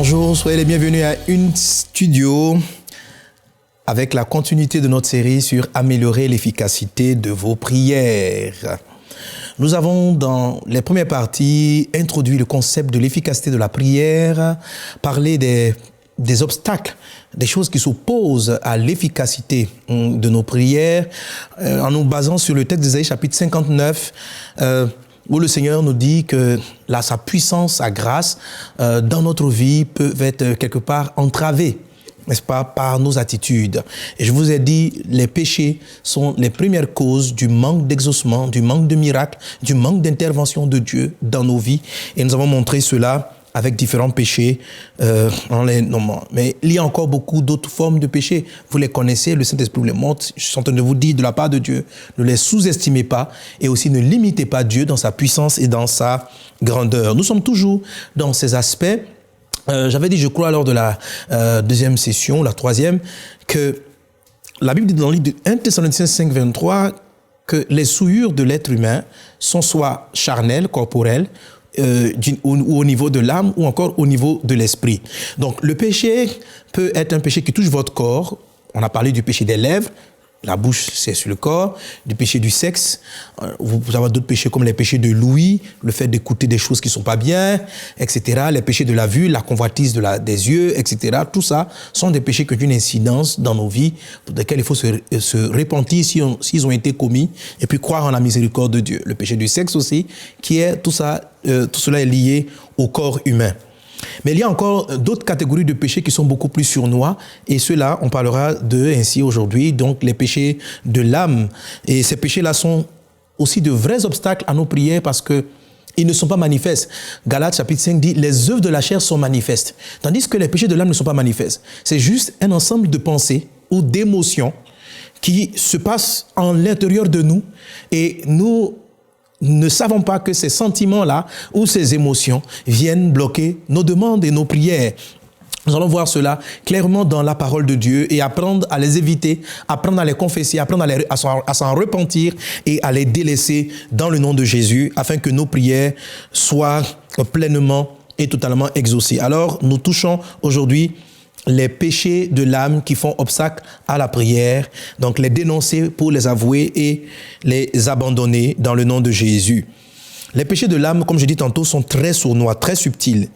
Bonjour, soyez les bienvenus à Une Studio avec la continuité de notre série sur améliorer l'efficacité de vos prières. Nous avons dans les premières parties introduit le concept de l'efficacité de la prière, parlé des obstacles, des choses qui s'opposent à l'efficacité de nos prières, en nous basant sur le texte d'Ésaïe chapitre 59, où le Seigneur nous dit que sa puissance, sa grâce dans notre vie peuvent être quelque part entravées, n'est-ce pas, par nos attitudes. Et je vous ai dit, les péchés sont les premières causes du manque d'exaucement, du manque de miracles, du manque d'intervention de Dieu dans nos vies. Et nous avons montré cela avec différents péchés en les nommant. Mais il y a encore beaucoup d'autres formes de péchés. Vous les connaissez, le Saint-Esprit vous les montre. Je suis en train de vous dire de la part de Dieu, ne les sous-estimez pas et aussi ne limitez pas Dieu dans sa puissance et dans sa grandeur. Nous sommes toujours dans ces aspects. J'avais dit, je crois, lors de la deuxième session, la troisième, que la Bible dit dans le livre de 1 Thessaloniciens 5, 23 que les souillures de l'être humain sont soit charnelles, corporelles, ou au niveau de l'âme ou encore au niveau de l'esprit. Donc le péché peut être un péché qui touche votre corps. On a parlé du péché des lèvres. La bouche, c'est sur le corps, du péché du sexe. Vous avez d'autres péchés comme les péchés de l'ouïe, le fait d'écouter des choses qui ne sont pas bien, etc. Les péchés de la vue, la convoitise des yeux, etc. Tout ça sont des péchés qui ont une incidence dans nos vies, pour lesquels il faut se repentir s'ils ont été commis, et puis croire en la miséricorde de Dieu. Le péché du sexe aussi, tout cela est lié au corps humain. Mais il y a encore d'autres catégories de péchés qui sont beaucoup plus sournois, et ceux-là, on parlera d'eux ainsi aujourd'hui, donc les péchés de l'âme. Et ces péchés-là sont aussi de vrais obstacles à nos prières parce que ils ne sont pas manifestes. Galates chapitre 5 dit, les œuvres de la chair sont manifestes, tandis que les péchés de l'âme ne sont pas manifestes. C'est juste un ensemble de pensées ou d'émotions qui se passent en l'intérieur de nous, et nous ne savons pas que ces sentiments-là ou ces émotions viennent bloquer nos demandes et nos prières. Nous allons voir cela clairement dans la parole de Dieu et apprendre à les éviter, apprendre à les confesser, apprendre à s'en repentir et à les délaisser dans le nom de Jésus afin que nos prières soient pleinement et totalement exaucées. Alors, nous touchons aujourd'hui les péchés de l'âme qui font obstacle à la prière, donc les dénoncer pour les avouer et les abandonner dans le nom de Jésus. Les péchés de l'âme, comme je dis tantôt, sont très sournois, très subtils.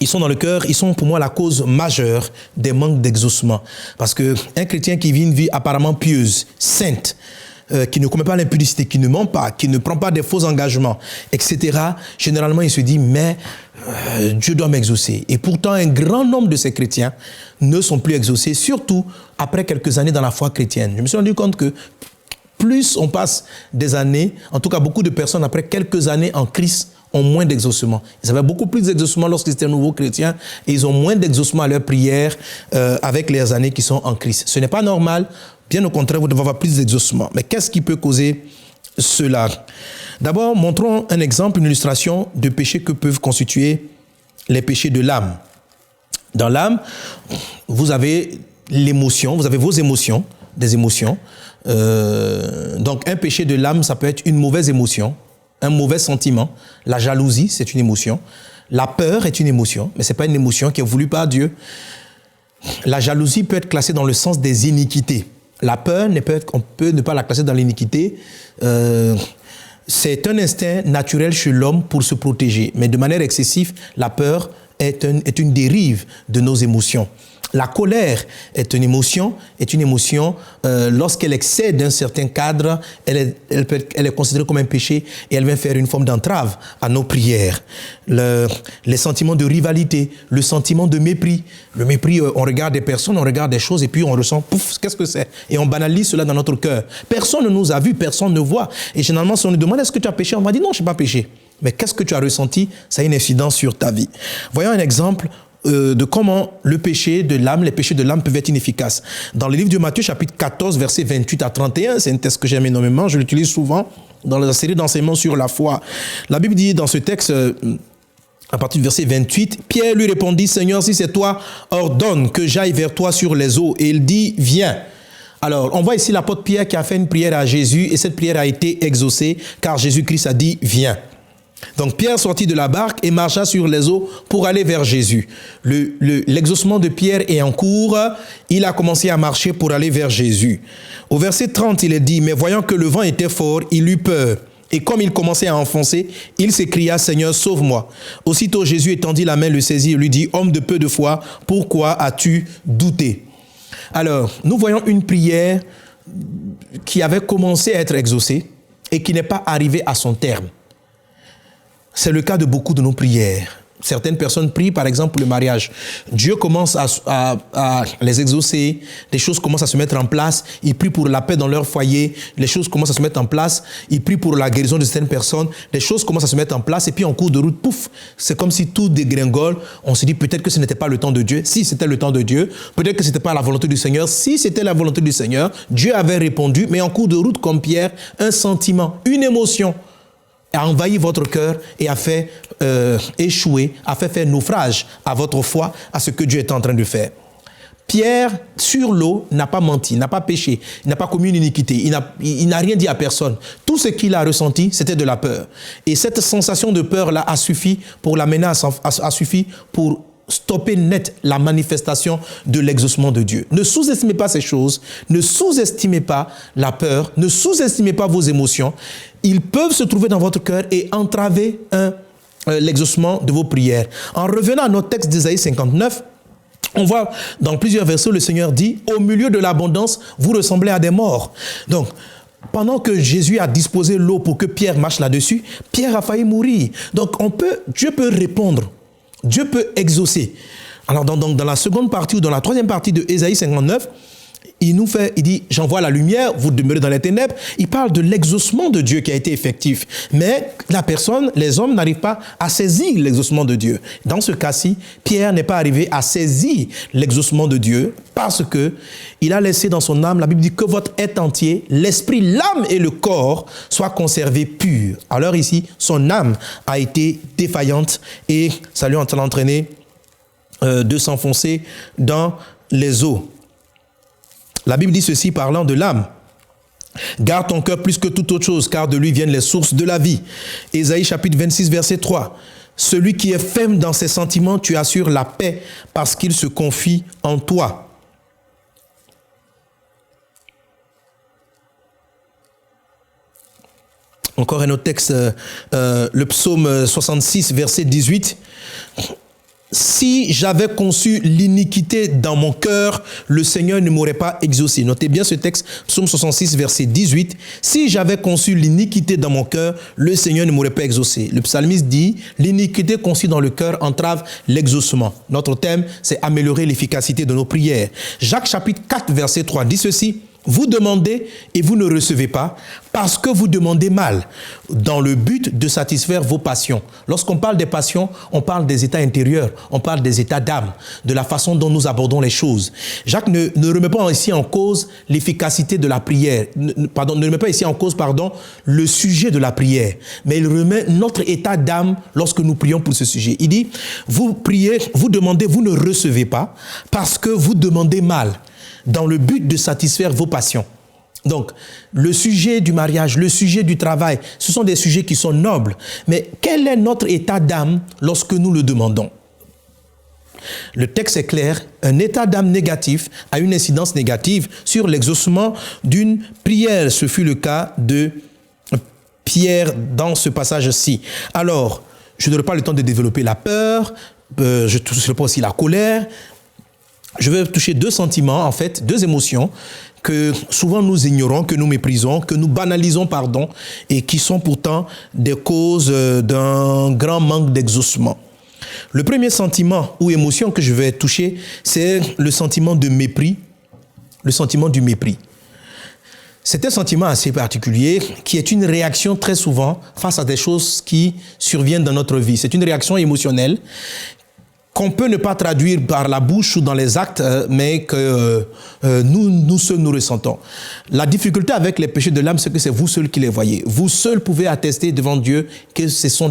Ils sont dans le cœur, ils sont pour moi la cause majeure des manques d'exaucement. Parce qu'un chrétien qui vit une vie apparemment pieuse, sainte, qui ne commet pas l'impudicité, qui ne ment pas, qui ne prend pas des faux engagements, etc., généralement il se dit, mais Dieu doit m'exaucer. Et pourtant, un grand nombre de ces chrétiens ne sont plus exaucés, surtout après quelques années dans la foi chrétienne. Je me suis rendu compte que plus on passe des années, en tout cas beaucoup de personnes après quelques années en Christ ont moins d'exaucement. Ils avaient beaucoup plus d'exaucement lorsqu'ils étaient nouveaux chrétiens et ils ont moins d'exaucement à leur prière avec les années qui sont en Christ. Ce n'est pas normal, bien au contraire, vous devez avoir plus d'exaucement. Mais qu'est-ce qui peut causer cela? D'abord, montrons un exemple, une illustration de péchés que peuvent constituer les péchés de l'âme. Dans l'âme, vous avez l'émotion, vous avez vos émotions, des émotions. Donc, un péché de l'âme, ça peut être une mauvaise émotion, un mauvais sentiment. La jalousie, c'est une émotion. La peur est une émotion, mais ce n'est pas une émotion qui est voulue par Dieu. La jalousie peut être classée dans le sens des iniquités. La peur, on peut ne pas la classer dans l'iniquité. C'est un instinct naturel chez l'homme pour se protéger. Mais de manière excessive, la peur est une dérive de nos émotions. La colère est une émotion lorsqu'elle excède un certain cadre, elle est considérée comme un péché et elle vient faire une forme d'entrave à nos prières. Les sentiments de rivalité, le sentiment de mépris. Le mépris, on regarde des personnes, on regarde des choses et puis on ressent, pouf, qu'est-ce que c'est? Et on banalise cela dans notre cœur. Personne ne nous a vus, personne ne voit. Et généralement, si on nous demande, est-ce que tu as péché? On va dire, non, je n'ai pas péché. Mais qu'est-ce que tu as ressenti? Ça a une incidence sur ta vie. Voyons un exemple de comment le péché de l'âme, les péchés de l'âme peuvent être inefficaces. Dans le livre de Matthieu, chapitre 14, versets 28 à 31, c'est un texte que j'aime énormément, je l'utilise souvent dans la série d'enseignements sur la foi. La Bible dit dans ce texte, à partir du verset 28, Pierre lui répondit, Seigneur, si c'est toi, ordonne que j'aille vers toi sur les eaux. Et il dit, viens. Alors, on voit ici l'apôtre Pierre qui a fait une prière à Jésus et cette prière a été exaucée car Jésus-Christ a dit, viens. Donc Pierre sortit de la barque et marcha sur les eaux pour aller vers Jésus. L'exaucement de Pierre est en cours. Il a commencé à marcher pour aller vers Jésus. Au verset 30, il est dit, mais voyant que le vent était fort, il eut peur. Et comme il commençait à enfoncer, il s'écria, Seigneur, sauve-moi. Aussitôt Jésus étendit la main, le saisit et lui dit, homme de peu de foi, pourquoi as-tu douté? Alors, nous voyons une prière qui avait commencé à être exaucée et qui n'est pas arrivée à son terme. C'est le cas de beaucoup de nos prières. Certaines personnes prient, par exemple, pour le mariage. Dieu commence à les exaucer, des choses commencent à se mettre en place. Ils prient pour la paix dans leur foyer, les choses commencent à se mettre en place. Ils prient pour la guérison de certaines personnes, des choses commencent à se mettre en place. Et puis en cours de route, pouf, c'est comme si tout dégringole. On se dit peut-être que ce n'était pas le temps de Dieu. Si c'était le temps de Dieu, peut-être que ce n'était pas la volonté du Seigneur. Si c'était la volonté du Seigneur, Dieu avait répondu. Mais en cours de route, comme Pierre, un sentiment, une émotion a envahi votre cœur et a fait échouer, a fait faire naufrage à votre foi, à ce que Dieu est en train de faire. Pierre, sur l'eau, n'a pas menti, n'a pas péché, il n'a pas commis une iniquité, il n'a rien dit à personne. Tout ce qu'il a ressenti, c'était de la peur. Et cette sensation de peur-là a suffi pour l'amener, a suffi pour stopper net la manifestation de l'exaucement de Dieu. Ne sous-estimez pas ces choses, ne sous-estimez pas la peur, ne sous-estimez pas vos émotions. Ils peuvent se trouver dans votre cœur et entraver l'exaucement de vos prières. En revenant à notre texte d'Ésaïe 59, on voit dans plusieurs versets, le Seigneur dit, au milieu de l'abondance, vous ressemblez à des morts. Donc, pendant que Jésus a disposé l'eau pour que Pierre marche là-dessus, Pierre a failli mourir. Donc, Dieu peut répondre. Dieu peut exaucer. Alors, dans la seconde partie ou dans la troisième partie de Ésaïe 59, il dit, j'envoie la lumière, vous demeurez dans les ténèbres. Il parle de l'exaucement de Dieu qui a été effectif. Mais les hommes n'arrivent pas à saisir l'exaucement de Dieu. Dans ce cas-ci, Pierre n'est pas arrivé à saisir l'exaucement de Dieu parce que il a laissé dans son âme, la Bible dit que votre être entier, l'esprit, l'âme et le corps soient conservés purs. Alors ici, son âme a été défaillante et ça lui a entraîné de s'enfoncer dans les eaux. La Bible dit ceci parlant de l'âme. Garde ton cœur plus que toute autre chose, car de lui viennent les sources de la vie. Ésaïe chapitre 26, verset 3. Celui qui est ferme dans ses sentiments, tu assures la paix parce qu'il se confie en toi. Encore un autre texte, le psaume 66, verset 18. Si j'avais conçu l'iniquité dans mon cœur, le Seigneur ne m'aurait pas exaucé. Notez bien ce texte, psaume 66, verset 18. Si j'avais conçu l'iniquité dans mon cœur, le Seigneur ne m'aurait pas exaucé. Le psalmiste dit, l'iniquité conçue dans le cœur entrave l'exaucement. Notre thème, c'est améliorer l'efficacité de nos prières. Jacques chapitre 4, verset 3 dit ceci. Vous demandez et vous ne recevez pas parce que vous demandez mal, dans le but de satisfaire vos passions. Lorsqu'on parle des passions, on parle des états intérieurs, on parle des états d'âme, de la façon dont nous abordons les choses. Jacques ne remet pas ici en cause l'efficacité de la prière, ne remet pas ici en cause, le sujet de la prière, mais il remet notre état d'âme lorsque nous prions pour ce sujet. Il dit, vous priez, vous demandez, vous ne recevez pas parce que vous demandez mal, dans le but de satisfaire vos passions. Donc, le sujet du mariage, le sujet du travail, ce sont des sujets qui sont nobles. Mais quel est notre état d'âme lorsque nous le demandons? Le texte est clair, un état d'âme négatif a une incidence négative sur l'exaucement d'une prière. Ce fut le cas de Pierre dans ce passage-ci. Alors, je n'aurai pas le temps de développer la peur, je ne toucherai pas aussi la colère. Je vais toucher deux sentiments, en fait, deux émotions que souvent nous ignorons, que nous méprisons, que nous banalisons, et qui sont pourtant des causes d'un grand manque d'exaucement. Le premier sentiment ou émotion que je vais toucher, c'est le sentiment de mépris, le sentiment du mépris. C'est un sentiment assez particulier qui est une réaction très souvent face à des choses qui surviennent dans notre vie. C'est une réaction émotionnelle qu'on peut ne pas traduire par la bouche ou dans les actes, mais que nous seuls nous ressentons. La difficulté avec les péchés de l'âme, c'est que c'est vous seuls qui les voyez. Vous seuls pouvez attester devant Dieu que ce sont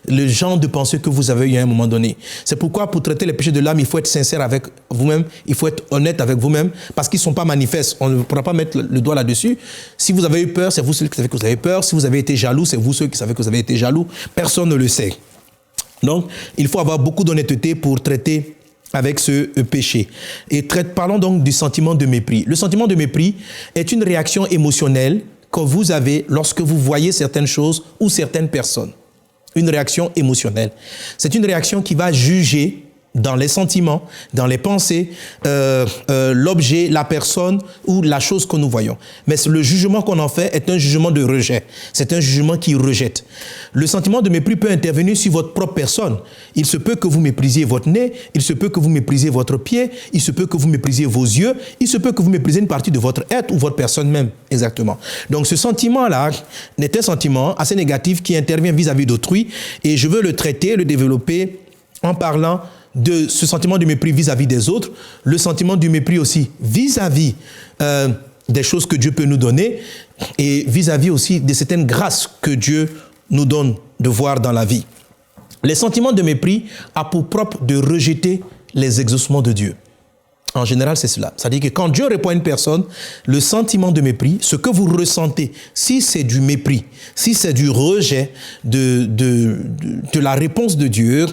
le genre de pensée que vous avez eu à un moment donné. C'est pourquoi pour traiter les péchés de l'âme, il faut être sincère avec vous-même, il faut être honnête avec vous-même, parce qu'ils ne sont pas manifestes. On ne pourra pas mettre le doigt là-dessus. Si vous avez eu peur, c'est vous seuls qui savez que vous avez peur. Si vous avez été jaloux, c'est vous seuls qui savez que vous avez été jaloux. Personne ne le sait. Donc, il faut avoir beaucoup d'honnêteté pour traiter avec ce péché. Et parlons donc du sentiment de mépris. Le sentiment de mépris est une réaction émotionnelle que vous avez lorsque vous voyez certaines choses ou certaines personnes. Une réaction émotionnelle. C'est une réaction qui va juger dans les sentiments, dans les pensées, l'objet, la personne ou la chose que nous voyons. Mais le jugement qu'on en fait est un jugement de rejet. C'est un jugement qui rejette. Le sentiment de mépris peut intervenir sur votre propre personne. Il se peut que vous méprisiez votre nez, il se peut que vous méprisiez votre pied, il se peut que vous méprisiez vos yeux, il se peut que vous méprisiez une partie de votre être ou votre personne même, exactement. Donc ce sentiment-là est un sentiment assez négatif qui intervient vis-à-vis d'autrui et je veux le traiter, le développer en parlant de ce sentiment de mépris vis-à-vis des autres, le sentiment du mépris aussi vis-à-vis des choses que Dieu peut nous donner et vis-à-vis aussi de certaines grâces que Dieu nous donne de voir dans la vie. Les sentiments de mépris ont pour propre de rejeter les exaucements de Dieu. En général, c'est cela. C'est-à-dire que quand Dieu répond à une personne, le sentiment de mépris, ce que vous ressentez, si c'est du mépris, si c'est du rejet de la réponse de Dieu,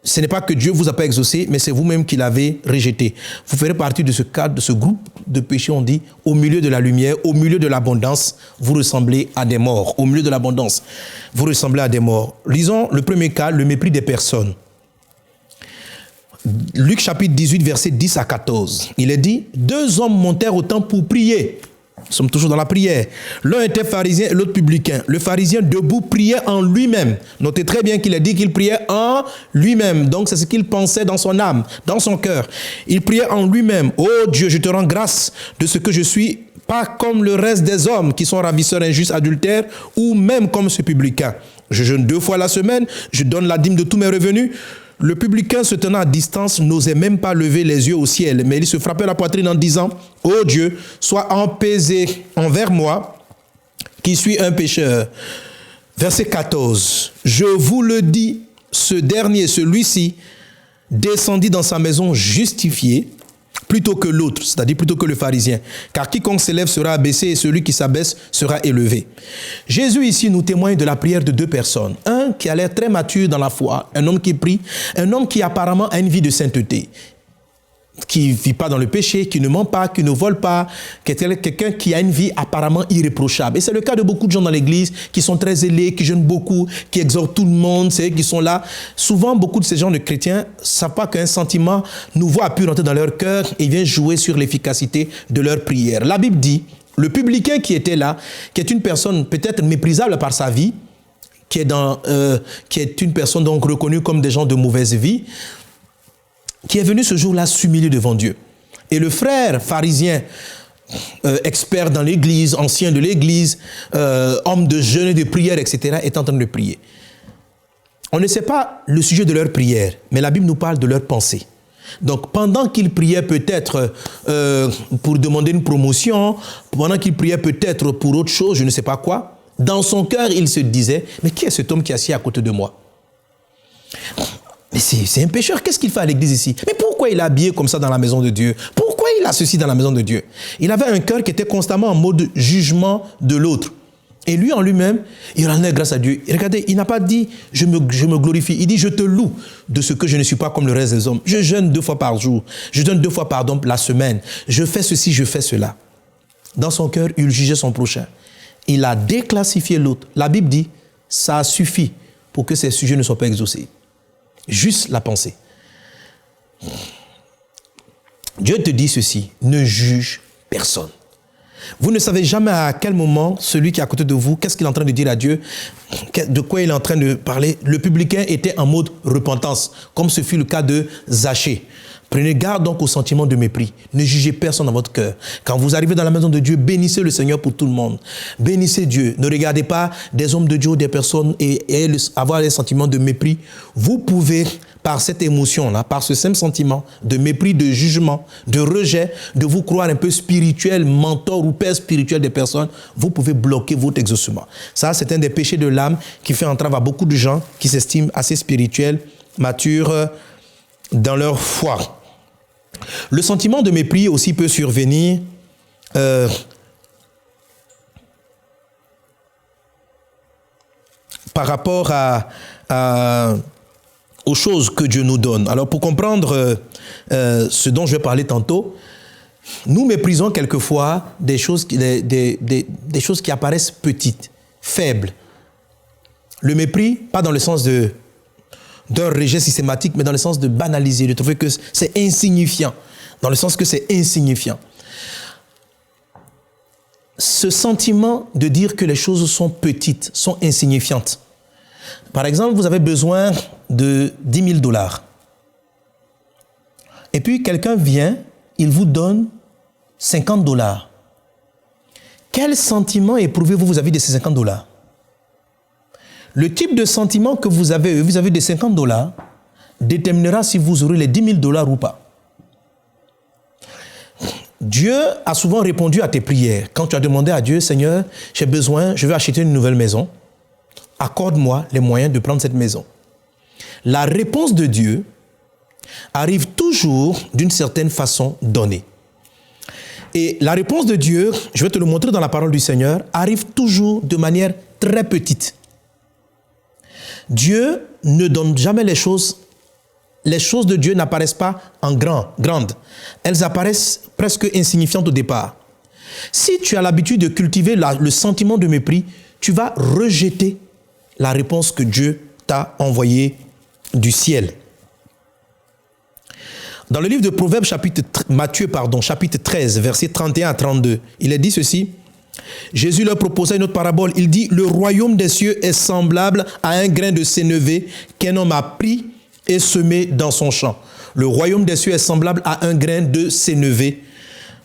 ce n'est pas que Dieu ne vous a pas exaucé, mais c'est vous-même qui l'avez rejeté. Vous ferez partie de ce cadre, de ce groupe de péchés, on dit, au milieu de la lumière, au milieu de l'abondance, vous ressemblez à des morts. Au milieu de l'abondance, vous ressemblez à des morts. Lisons le premier cas, le mépris des personnes. Luc chapitre 18, verset 10 à 14. Il est dit, 2 hommes montèrent au temple pour prier. Nous sommes toujours dans la prière. L'un était pharisien et l'autre publicain. Le pharisien debout priait en lui-même. Notez très bien qu'il a dit qu'il priait en lui-même. Donc c'est ce qu'il pensait dans son âme, dans son cœur. Il priait en lui-même. « Oh Dieu, je te rends grâce de ce que je suis pas comme le reste des hommes qui sont ravisseurs, injustes, adultères ou même comme ce publicain. Je jeûne 2 fois la semaine, je donne la dîme de tous mes revenus. » Le publicain se tenant à distance n'osait même pas lever les yeux au ciel, mais il se frappait la poitrine en disant « Ô Dieu, sois apaisé envers moi, qui suis un pécheur. » Verset 14. « Je vous le dis, ce dernier, celui-ci, descendit dans sa maison justifié, plutôt que l'autre, c'est-à-dire plutôt que le pharisien. Car quiconque s'élève sera abaissé et celui qui s'abaisse sera élevé. » Jésus ici nous témoigne de la prière de 2 personnes. Un qui a l'air très mature dans la foi, un homme qui prie, un homme qui apparemment a une vie de sainteté, qui ne vit pas dans le péché, qui ne ment pas, qui ne vole pas, quelqu'un qui a une vie apparemment irréprochable. Et c'est le cas de beaucoup de gens dans l'église qui sont très zélés, qui jeûnent beaucoup, qui exhortent tout le monde, c'est eux qui sont là. Souvent, beaucoup de ces gens de chrétiens ne savent pas qu'un sentiment nouveau a pu rentrer dans leur cœur et vient jouer sur l'efficacité de leur prière. La Bible dit, le publicain qui était là, qui est une personne peut-être méprisable par sa vie, qui est une personne donc reconnue comme des gens de mauvaise vie, qui est venu ce jour-là s'humilier devant Dieu. Et le frère pharisien, expert dans l'église, ancien de l'église, homme de jeûne et de prière, etc., est en train de prier. On ne sait pas le sujet de leur prière, mais la Bible nous parle de leur pensée. Donc, pendant qu'il priait peut-être pour demander une promotion, pendant qu'il priait peut-être pour autre chose, je ne sais pas quoi, dans son cœur, il se disait, mais qui est cet homme qui est assis à côté de moi ? Mais c'est un pécheur, qu'est-ce qu'il fait à l'église ici? Mais pourquoi il est habillé comme ça dans la maison de Dieu? Pourquoi il a ceci dans la maison de Dieu? Il avait un cœur qui était constamment en mode jugement de l'autre. Et lui, en lui-même, il rendait grâce à Dieu. Et regardez, il n'a pas dit « je me glorifie ». Il dit « je te loue de ce que je ne suis pas comme le reste des hommes. Je jeûne 2 fois par jour. Je donne 2 fois par la semaine. Je fais ceci, je fais cela. » Dans son cœur, il jugeait son prochain. Il a déclassifié l'autre. La Bible dit « ça suffit pour que ces sujets ne soient pas exaucés. » Juste la pensée. Dieu te dit ceci, ne juge personne. Vous ne savez jamais à quel moment celui qui est à côté de vous, qu'est-ce qu'il est en train de dire à Dieu, de quoi il est en train de parler. Le publicain était en mode repentance, comme ce fut le cas de Zachée. Prenez garde donc au sentiment de mépris. Ne jugez personne dans votre cœur. Quand vous arrivez dans la maison de Dieu, bénissez le Seigneur pour tout le monde. Bénissez Dieu. Ne regardez pas des hommes de Dieu ou des personnes et avoir les sentiments de mépris. Vous pouvez par cette émotion-là, par ce même sentiment de mépris, de jugement, de rejet, de vous croire un peu spirituel, mentor ou père spirituel des personnes, vous pouvez bloquer votre exaucement. Ça, c'est un des péchés de l'âme qui fait entrave à beaucoup de gens qui s'estiment assez spirituels, matures dans leur foi. Le sentiment de mépris aussi peut survenir par rapport aux choses que Dieu nous donne. Alors, pour comprendre ce dont je vais parler tantôt, nous méprisons quelquefois des choses des choses qui apparaissent petites, faibles. Le mépris, pas dans le sens d'un rejet systématique, mais dans le sens de banaliser, de trouver que c'est insignifiant, dans le sens que c'est insignifiant. Ce sentiment de dire que les choses sont petites, sont insignifiantes. Par exemple, vous avez besoin de 10 000 $. Et puis, quelqu'un vient, il vous donne 50 $. Quel sentiment éprouvez-vous vis-à-vis de ces 50 $? Le type de sentiment que vous avez vis-à-vis des 50 $ déterminera si vous aurez les 10 000 $ ou pas. Dieu a souvent répondu à tes prières. Quand tu as demandé à Dieu, Seigneur, j'ai besoin, je veux acheter une nouvelle maison. Accorde-moi les moyens de prendre cette maison. La réponse de Dieu arrive toujours d'une certaine façon donnée. Et la réponse de Dieu, je vais te le montrer dans la parole du Seigneur, arrive toujours de manière très petite. Dieu ne donne jamais les choses de Dieu n'apparaissent pas en grandes. Elles apparaissent presque insignifiantes au départ. Si tu as l'habitude de cultiver le sentiment de mépris, tu vas rejeter la réponse que Dieu t'a envoyée du ciel. Dans le livre de Proverbes, chapitre 13, versets 31 à 32, il est dit ceci. Jésus leur proposa une autre parabole. Il dit, le royaume des cieux est semblable à un grain de sénévé qu'un homme a pris et semé dans son champ. Le royaume des cieux est semblable à un grain de sénévé.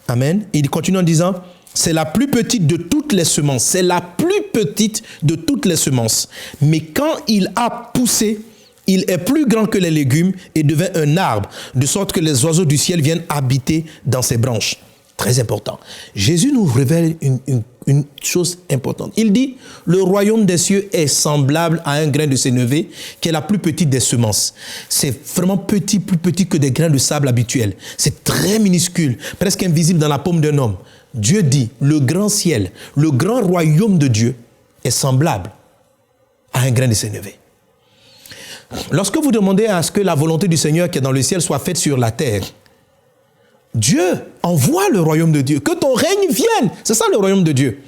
Amen. Il continue en disant, c'est la plus petite de toutes les semences. C'est la plus petite de toutes les semences. Mais quand il a poussé, il est plus grand que les légumes et devient un arbre, de sorte que les oiseaux du ciel viennent habiter dans ses branches. Très important. Jésus nous révèle une chose importante. Il dit, le royaume des cieux est semblable à un grain de sénévé, qui est la plus petite des semences. C'est vraiment petit, plus petit que des grains de sable habituels. C'est très minuscule, presque invisible dans la paume d'un homme. Dieu dit, le grand ciel, le grand royaume de Dieu est semblable à un grain de sénévé. Lorsque vous demandez à ce que la volonté du Seigneur qui est dans le ciel soit faite sur la terre, Dieu envoie le royaume de Dieu. Que ton règne vienne. C'est ça le royaume de Dieu.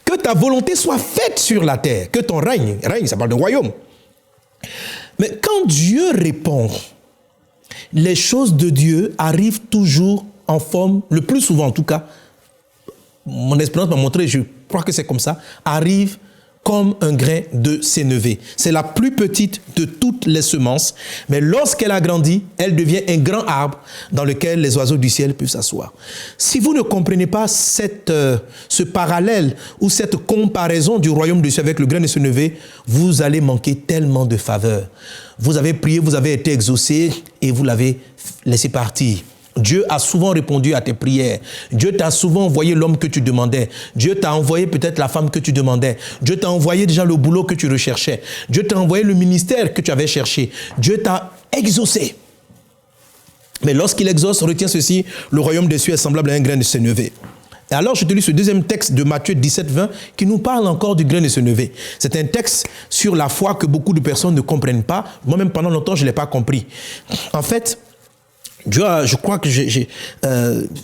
Que ta volonté soit faite sur la terre. Que ton règne, ça parle de royaume. Mais quand Dieu répond, les choses de Dieu arrivent toujours en forme, le plus souvent en tout cas, mon expérience m'a montré, je crois que c'est comme ça, arrive comme un grain de sénévé. C'est la plus petite de toutes les semences, mais lorsqu'elle a grandi, elle devient un grand arbre dans lequel les oiseaux du ciel peuvent s'asseoir. Si vous ne comprenez pas ce parallèle ou cette comparaison du royaume de Dieu avec le grain de sénévé, vous allez manquer tellement de faveur. Vous avez prié, vous avez été exaucé et vous l'avez laissé partir. Dieu a souvent répondu à tes prières. Dieu t'a souvent envoyé l'homme que tu demandais. Dieu t'a envoyé peut-être la femme que tu demandais. Dieu t'a envoyé déjà le boulot que tu recherchais. Dieu t'a envoyé le ministère que tu avais cherché. Dieu t'a exaucé. Mais lorsqu'il exauce, retiens ceci, le royaume des cieux est semblable à un grain de sénévé. Et alors, je te lis ce deuxième texte de Matthieu 17, 20 qui nous parle encore du grain de sénévé. C'est un texte sur la foi que beaucoup de personnes ne comprennent pas. Moi-même, pendant longtemps, je ne l'ai pas compris. En fait, Dieu, je crois que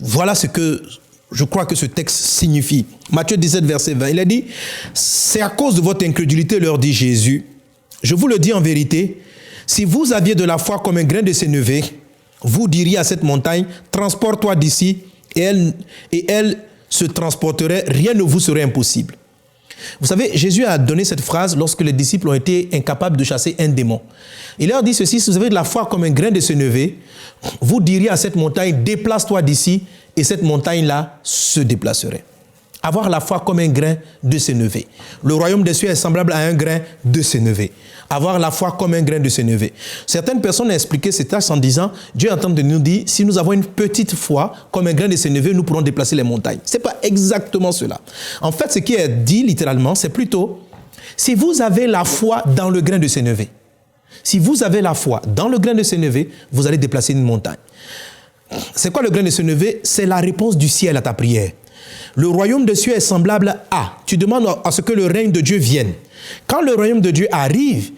voilà ce que je crois que ce texte signifie. Matthieu 17, verset 20, il a dit, c'est à cause de votre incrédulité, leur dit Jésus, je vous le dis en vérité, si vous aviez de la foi comme un grain de sénévé, vous diriez à cette montagne, transporte-toi d'ici, et elle se transporterait, rien ne vous serait impossible. Vous savez, Jésus a donné cette phrase lorsque les disciples ont été incapables de chasser un démon. Il leur dit ceci, si vous avez de la foi comme un grain de sénévé, vous diriez à cette montagne, déplace-toi d'ici, et cette montagne-là se déplacerait. Avoir la foi comme un grain de sénévé. Le royaume des cieux est semblable à un grain de sénévé. Avoir la foi comme un grain de sénévé. Certaines personnes ont expliqué cet axe en disant, Dieu est en train de nous dire, si nous avons une petite foi comme un grain de sénévé, nous pourrons déplacer les montagnes. Ce n'est pas exactement cela. En fait, ce qui est dit littéralement, c'est plutôt, si vous avez la foi dans le grain de sénévé, si vous avez la foi dans le grain de sénévé, vous allez déplacer une montagne. C'est quoi le grain de sénévé? C'est la réponse du ciel à ta prière. Le royaume des cieux est semblable à. Tu demandes à ce que le règne de Dieu vienne. Quand le royaume de Dieu arrive,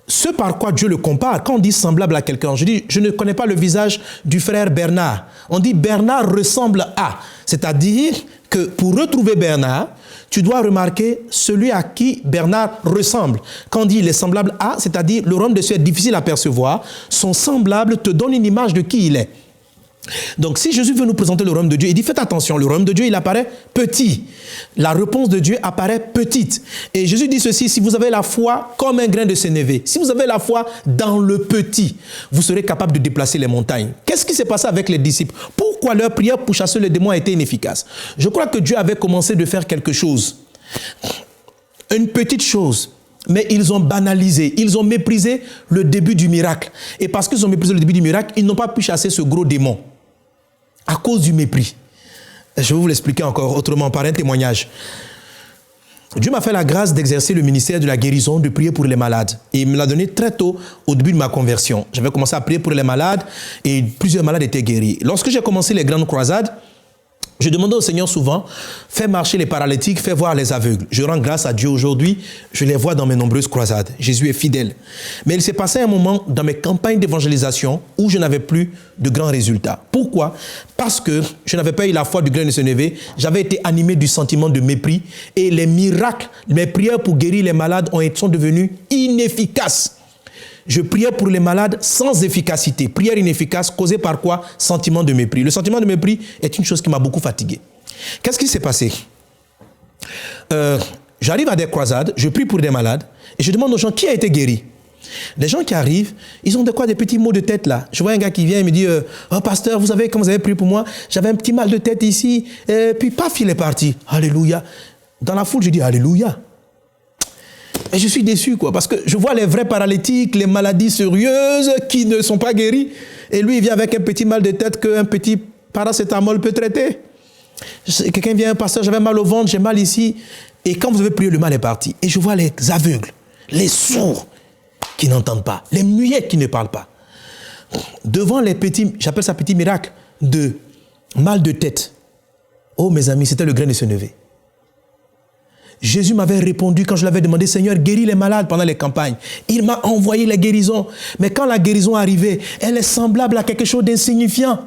ce par quoi Dieu le compare, quand on dit semblable à quelqu'un, je dis, je ne connais pas le visage du frère Bernard. On dit Bernard ressemble à. C'est-à-dire que pour retrouver Bernard, tu dois remarquer celui à qui Bernard ressemble. Quand on dit il est semblable à, c'est-à-dire le royaume des cieux est difficile à percevoir, son semblable te donne une image de qui il est. Donc, si Jésus veut nous présenter le royaume de Dieu, il dit, faites attention, le royaume de Dieu, il apparaît petit. La réponse de Dieu apparaît petite. Et Jésus dit ceci, si vous avez la foi comme un grain de sénévé, si vous avez la foi dans le petit, vous serez capable de déplacer les montagnes. Qu'est-ce qui s'est passé avec les disciples? Pourquoi leur prière pour chasser les démons a été inefficace? Je crois que Dieu avait commencé de faire quelque chose. Une petite chose. Mais ils ont banalisé, ils ont méprisé le début du miracle. Et parce qu'ils ont méprisé le début du miracle, ils n'ont pas pu chasser ce gros démon. À cause du mépris. Je vais vous l'expliquer encore autrement par un témoignage. Dieu m'a fait la grâce d'exercer le ministère de la guérison, de prier pour les malades. Et il me l'a donné très tôt au début de ma conversion. J'avais commencé à prier pour les malades et plusieurs malades étaient guéris. Lorsque j'ai commencé les grandes croisades, je demandais au Seigneur souvent, fais marcher les paralytiques, fais voir les aveugles. Je rends grâce à Dieu aujourd'hui, je les vois dans mes nombreuses croisades. Jésus est fidèle. Mais il s'est passé un moment dans mes campagnes d'évangélisation où je n'avais plus de grands résultats. Pourquoi? Parce que je n'avais pas eu la foi du grain de sénévé, j'avais été animé du sentiment de mépris et les miracles, mes prières pour guérir les malades sont devenues inefficaces. Je priais pour les malades sans efficacité. Prière inefficace causée par quoi? Sentiment de mépris. Le sentiment de mépris est une chose qui m'a beaucoup fatigué. Qu'est-ce qui s'est passé? J'arrive à des croisades, je prie pour des malades et je demande aux gens qui a été guéri. Les gens qui arrivent, ils ont de quoi? Des petits maux de tête là. Je vois un gars qui vient et me dit oh pasteur, vous savez, quand vous avez prié pour moi, j'avais un petit mal de tête ici. Et puis paf, il est parti. Alléluia. Dans la foule, je dis Alléluia. Et je suis déçu, quoi, parce que je vois les vrais paralytiques, les maladies sérieuses qui ne sont pas guéries. Et lui, il vient avec un petit mal de tête qu'un petit paracétamol peut traiter. Quelqu'un vient, pasteur, j'avais mal au ventre, j'ai mal ici. Et quand vous avez prié, le mal est parti. Et je vois les aveugles, les sourds qui n'entendent pas, les muets qui ne parlent pas. Devant les petits, j'appelle ça petit miracle, de mal de tête. Oh, mes amis, c'était le grain de sénévé. Jésus m'avait répondu quand je l'avais demandé, Seigneur, guéris les malades pendant les campagnes. Il m'a envoyé les guérisons. Mais quand la guérison arrivait, elle est semblable à quelque chose d'insignifiant.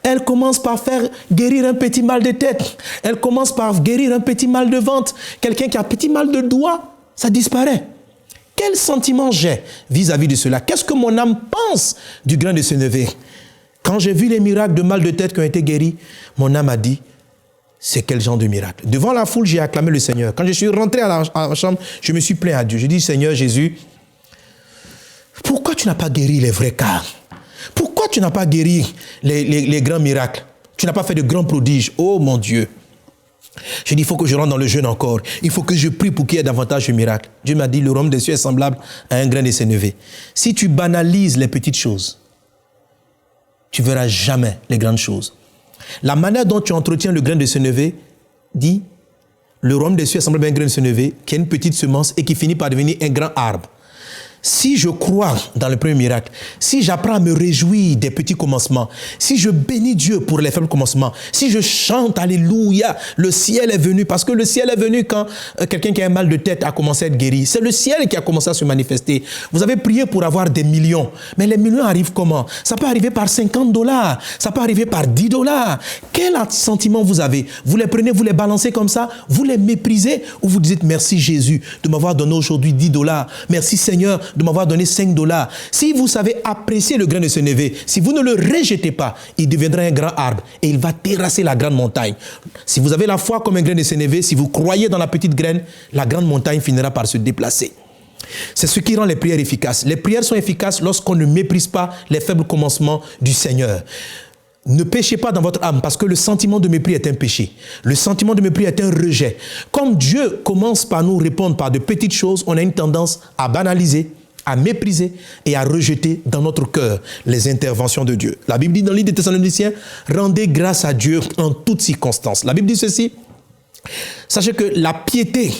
Elle commence par faire guérir un petit mal de tête. Elle commence par guérir un petit mal de ventre. Quelqu'un qui a un petit mal de doigt, ça disparaît. Quel sentiment j'ai vis-à-vis de cela? Qu'est-ce que mon âme pense du grain de sénévé? Quand j'ai vu les miracles de mal de tête qui ont été guéris, mon âme a dit, c'est quel genre de miracle? Devant la foule, j'ai acclamé le Seigneur. Quand je suis rentré à la chambre, je me suis plaint à Dieu. Je dis, Seigneur Jésus, pourquoi tu n'as pas guéri les vrais cas? Pourquoi tu n'as pas guéri les grands miracles? Tu n'as pas fait de grands prodiges. Oh mon Dieu. Je dis, il faut que je rentre dans le jeûne encore. Il faut que je prie pour qu'il y ait davantage de miracles. Dieu m'a dit, le royaume des cieux est semblable à un grain de sénévé. Si tu banalises les petites choses, tu ne verras jamais les grandes choses. La manière dont tu entretiens le grain de sénévé dit, le royaume des cieux est semblable à un grain de sénévé qui est une petite semence et qui finit par devenir un grand arbre. Si je crois dans le premier miracle, si j'apprends à me réjouir des petits commencements, si je bénis Dieu pour les faibles commencements, si je chante Alléluia, le ciel est venu, parce que le ciel est venu quand quelqu'un qui a un mal de tête a commencé à être guéri. C'est le ciel qui a commencé à se manifester. Vous avez prié pour avoir des millions, mais les millions arrivent comment? Ça peut arriver par $50, ça peut arriver par $10. Quel sentiment vous avez? Vous les prenez, vous les balancez comme ça, vous les méprisez ou vous dites merci Jésus de m'avoir donné aujourd'hui $10. Merci Seigneur de m'avoir donné $5. Si vous savez apprécier le grain de sénévé, si vous ne le rejetez pas, il deviendra un grand arbre et il va terrasser la grande montagne. Si vous avez la foi comme un grain de sénévé, si vous croyez dans la petite graine, la grande montagne finira par se déplacer. C'est ce qui rend les prières efficaces. Les prières sont efficaces lorsqu'on ne méprise pas les faibles commencements du Seigneur. Ne péchez pas dans votre âme parce que le sentiment de mépris est un péché. Le sentiment de mépris est un rejet. Comme Dieu commence par nous répondre par de petites choses, on a une tendance à banaliser, à mépriser et à rejeter dans notre cœur les interventions de Dieu. La Bible dit dans le livre des Thessaloniciens, rendez grâce à Dieu en toutes circonstances. La Bible dit ceci, sachez que la piété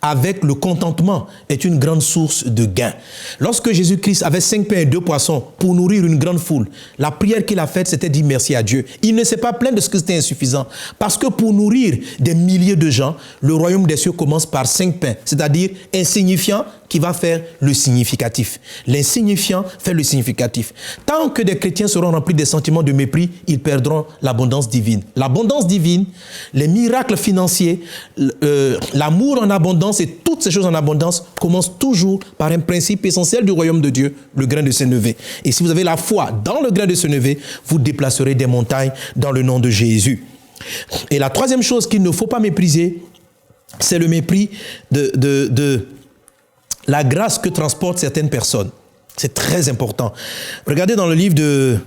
avec le contentement est une grande source de gain. Lorsque Jésus-Christ avait 5 pains et 2 poissons pour nourrir une grande foule, la prière qu'il a faite, c'était dire merci à Dieu. Il ne s'est pas plaint de ce que c'était insuffisant. Parce que pour nourrir des milliers de gens, le royaume des cieux commence par 5 pains, c'est-à-dire insignifiant qui va faire le significatif. L'insignifiant fait le significatif. Tant que des chrétiens seront remplis des sentiments de mépris, ils perdront l'abondance divine. L'abondance divine, les miracles financiers, l'amour en abondance et toutes ces choses en abondance commencent toujours par un principe essentiel du royaume de Dieu, le grain de sénévé. Et si vous avez la foi dans le grain de sénévé, vous déplacerez des montagnes dans le nom de Jésus. Et la troisième chose qu'il ne faut pas mépriser, c'est le mépris de la grâce que transportent certaines personnes. C'est très important. Regardez dans le livre de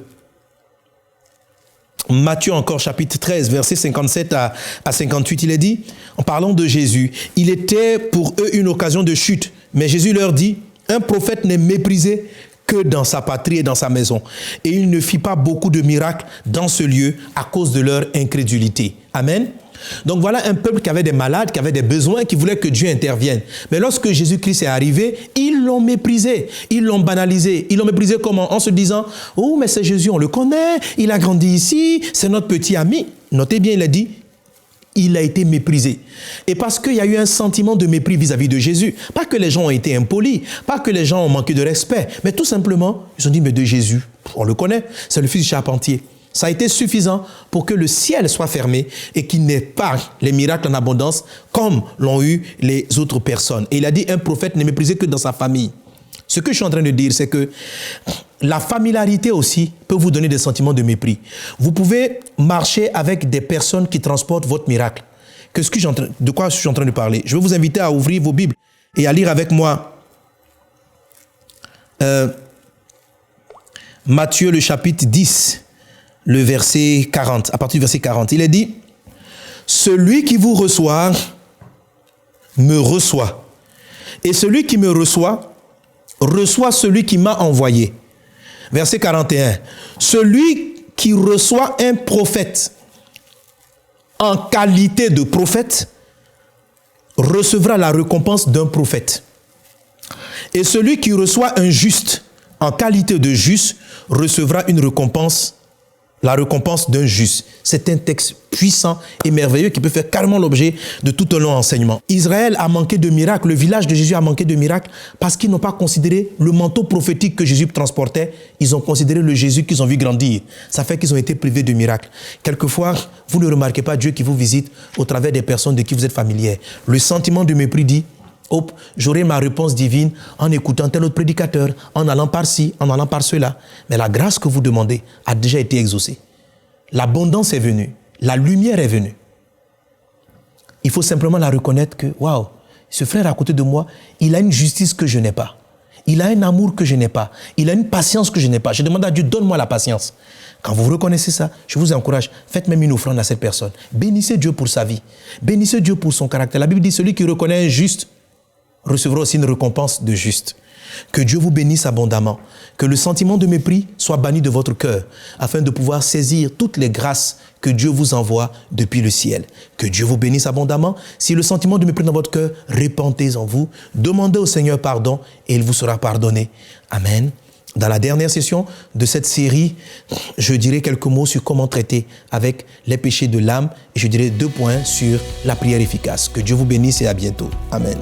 Matthieu encore, chapitre 13, versets 57 à 58, il est dit, en parlant de Jésus, il était pour eux une occasion de chute. Mais Jésus leur dit, un prophète n'est méprisé que dans sa patrie et dans sa maison. Et il ne fit pas beaucoup de miracles dans ce lieu à cause de leur incrédulité. Amen. Donc voilà un peuple qui avait des malades, qui avait des besoins, qui voulait que Dieu intervienne. Mais lorsque Jésus-Christ est arrivé, ils l'ont méprisé, ils l'ont banalisé. Ils l'ont méprisé comment? En se disant, oh mais c'est Jésus, on le connaît, il a grandi ici, c'est notre petit ami. Notez bien, il a dit, il a été méprisé. Et parce qu'il y a eu un sentiment de mépris vis-à-vis de Jésus. Pas que les gens ont été impolis, pas que les gens ont manqué de respect, mais tout simplement, ils ont dit, mais de Jésus, on le connaît, c'est le fils du charpentier. Ça a été suffisant pour que le ciel soit fermé et qu'il n'ait pas les miracles en abondance comme l'ont eu les autres personnes. Et il a dit, un prophète n'est méprisé que dans sa famille. Ce que je suis en train de dire, c'est que la familiarité aussi peut vous donner des sentiments de mépris. Vous pouvez marcher avec des personnes qui transportent votre miracle. De quoi je suis en train de parler? Je vais vous inviter à ouvrir vos Bibles et à lire avec moi Matthieu, le chapitre 10. Le verset 40, à partir du verset 40, il est dit, « Celui qui vous reçoit, me reçoit. Et celui qui me reçoit, reçoit celui qui m'a envoyé. » Verset 41, « Celui qui reçoit un prophète en qualité de prophète, recevra la récompense d'un prophète. Et celui qui reçoit un juste en qualité de juste, recevra une récompense, la récompense d'un juste. » C'est un texte puissant et merveilleux qui peut faire carrément l'objet de tout un long enseignement. Israël a manqué de miracles, le village de Jésus a manqué de miracles parce qu'ils n'ont pas considéré le manteau prophétique que Jésus transportait. Ils ont considéré le Jésus qu'ils ont vu grandir. Ça fait qu'ils ont été privés de miracles. Quelquefois, vous ne remarquez pas Dieu qui vous visite au travers des personnes de qui vous êtes familiers. Le sentiment de mépris dit, hop, j'aurai ma réponse divine en écoutant tel autre prédicateur, en allant par-ci, en allant par cela. Mais la grâce que vous demandez a déjà été exaucée. L'abondance est venue. La lumière est venue. Il faut simplement la reconnaître que, waouh, ce frère à côté de moi, il a une justice que je n'ai pas. Il a un amour que je n'ai pas. Il a une patience que je n'ai pas. Je demande à Dieu, donne-moi la patience. Quand vous reconnaissez ça, je vous encourage, faites même une offrande à cette personne. Bénissez Dieu pour sa vie. Bénissez Dieu pour son caractère. La Bible dit, celui qui reconnaît un juste recevra aussi une récompense de juste. Que Dieu vous bénisse abondamment. Que le sentiment de mépris soit banni de votre cœur afin de pouvoir saisir toutes les grâces que Dieu vous envoie depuis le ciel. Que Dieu vous bénisse abondamment. Si le sentiment de mépris dans votre cœur, répentez en vous. Demandez au Seigneur pardon et il vous sera pardonné. Amen. Dans la dernière session de cette série, je dirai quelques mots sur comment traiter avec les péchés de l'âme et je dirai 2 points sur la prière efficace. Que Dieu vous bénisse et à bientôt. Amen.